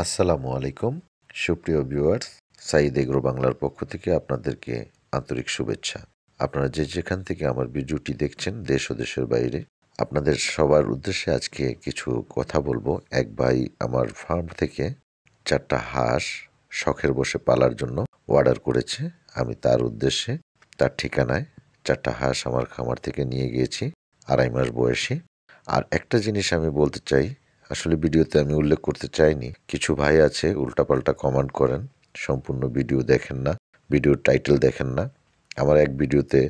আসসালামু আলাইকুম সুপ্রিয় ভিউয়ার্স, সাঈদ এগ্রো বাংলার পক্ষ থেকে আপনাদেরকে আন্তরিক শুভেচ্ছা। আপনারা যে যেখান থেকে আমার ভিডিওটি দেখছেন দেশ ও দেশের বাইরে, আপনাদের সবার উদ্দেশ্যে আজকে কিছু কথা বলবো। এক ভাই আমার ফার্ম থেকে 4টা হাঁস শখের বসে পালার জন্য অর্ডার করেছে। আমি তার উদ্দেশ্যে তার ঠিকানায় 4টা হাঁস আমার খামার থেকে নিয়ে গিয়েছি, 2.5 মাস বয়সী। আর একটা জিনিস আমি বলতে চাই, আসলে ভিডিওতে আমি উল্লেখ করতে চাইনি। কিছু ভাই আছে উল্টাপাল্টা কমেন্ট করেন, সম্পূর্ণ ভিডিও দেখেন না, ভিডিওর টাইটেল দেখেন না। আমার এক ভিডিওতে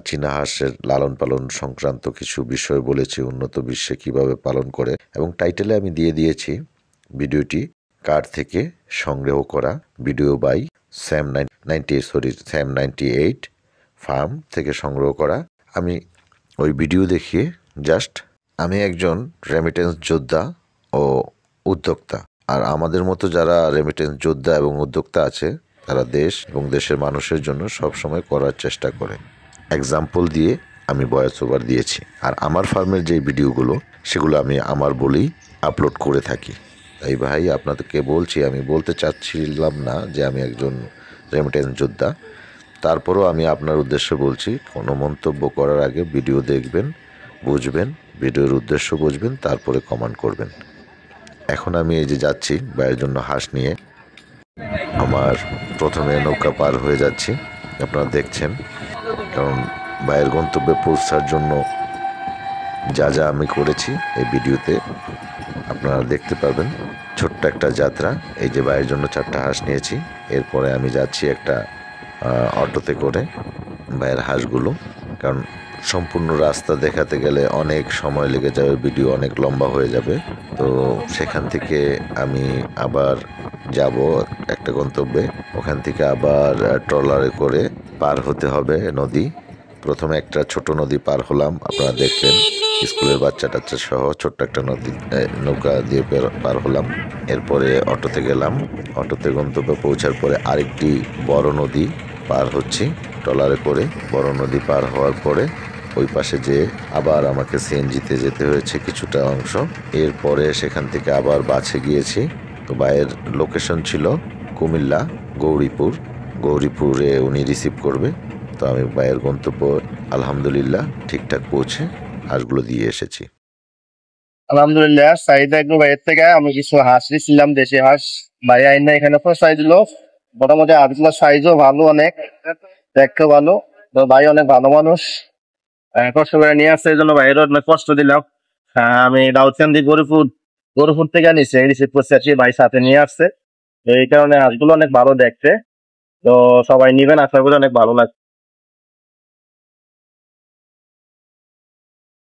চীনা হাঁসের লালন পালন সংক্রান্ত কিছু বিষয় বলেছি, উন্নত বিশ্বে কিভাবে পালন করে, এবং টাইটেলে আমি দিয়ে দিয়েছি ভিডিওটি কার থেকে সংগ্রহ করা, ভিডিও বাই স্যাম 98 ফার্ম থেকে সংগ্রহ করা। আমি ওই ভিডিও দেখিয়ে আমি একজন রেমিটেন্স যোদ্ধা ও উদ্যোক্তা। আর আমাদের মতো যারা রেমিটেন্স যোদ্ধা এবং উদ্যোক্তা আছে, তারা দেশ এবং দেশের মানুষের জন্য সবসময় করার চেষ্টা করে। এক্সাম্পল দিয়ে আমি ভয়েস ওভার দিয়েছি। আর আমার ফার্মের যে ভিডিওগুলো, সেগুলো আমি আমার বলেই আপলোড করে থাকি। তাই ভাই আপনাদেরকে বলছি, আমি বলতে চাচ্ছিলাম না যে আমি একজন রেমিটেন্স যোদ্ধা। তারপরও আমি আপনার উদ্দেশ্যে বলছি, কোনো মন্তব্য করার আগে ভিডিও দেখবেন, বুঝবেন, ভিডিওর উদ্দেশ্য বুঝবেন, তারপরে কমেন্ট করবেন। এখন আমি এই যে যাচ্ছি ভাইয়ের জন্য হাঁস নিয়ে, আমার প্রথমে নৌকা পার হয়ে যাচ্ছি, আপনারা দেখছেন। কারণ ভাইয়ের গন্তব্যে পৌঁছার জন্য যা যা আমি করেছি এই ভিডিওতে আপনারা দেখতে পাবেন। ছোট্ট একটা যাত্রা। এই যে ভাইয়ের জন্য 4টা হাঁস নিয়েছি, এরপরে আমি যাচ্ছি একটা অটোতে করে ভাইয়ের হাঁসগুলো, কারণ সম্পূর্ণ রাস্তা দেখাতে গেলে অনেক সময় লেগে যাবে, ভিডিও অনেক লম্বা হয়ে যাবে। তো সেখান থেকে আমি আবার যাব একটা গন্তব্যে, ওখান থেকে আবার ট্রলারে করে পার হতে হবে নদী। প্রথমে একটা ছোট নদী পার হলাম, আপনারা দেখলেন, স্কুলের বাচ্চা টাচ্চা সহ ছোট্ট একটা নদী নৌকা দিয়ে পার হলাম। এরপরে অটোতে গেলাম, অটোতে গন্তব্যে পৌঁছার পরে আরেকটি বড় নদী পার হচ্ছি ট্রলারে করে। বড় নদী পার হওয়ার পরে ওই পাশে যে আবার আমাকে সিএনজিতে যেতে হয়েছে কিছুটা অংশ। এরপরে সেখান থেকে আবার বাসে গিয়েছি। তো ভাইয়ের লোকেশন ছিল কুমিল্লা গৌরীপুরে উনি রিসিভ করবে। তো আমি ভাইয়ের গন্তব্য আলহামদুলিল্লাহ ঠিকঠাক পৌঁছে হাঁসগুলো দিয়ে এসেছি। আলহামদুলিল্লাহ, সাঈদ এগ্রো ভাইয়ের থেকে আমি কিছু হাঁস নিয়েছিলাম, দেশি হাঁস। ভাই আইনা এখানে পৌঁছাই দিল। মোটামুটি হাঁসগুলোর সাইজও ভালো, অনেক দেখতেও ভালো। তো ভাই অনেক ভালো মানুষ, কষ্ট করে নিয়ে আসছে, এই জন্য ভাইয়েরও অনেক কষ্ট দিলাম। আমি দাউদকান্দি গরুপুর থেকে রিসিভ করতে আসি, ভাই সাথে নিয়ে আসছে। তো এই কারণে হাঁসগুলো অনেক ভালো দেখতে। তো সবাই নিবেন, আশা করি অনেক ভালো লাগবে।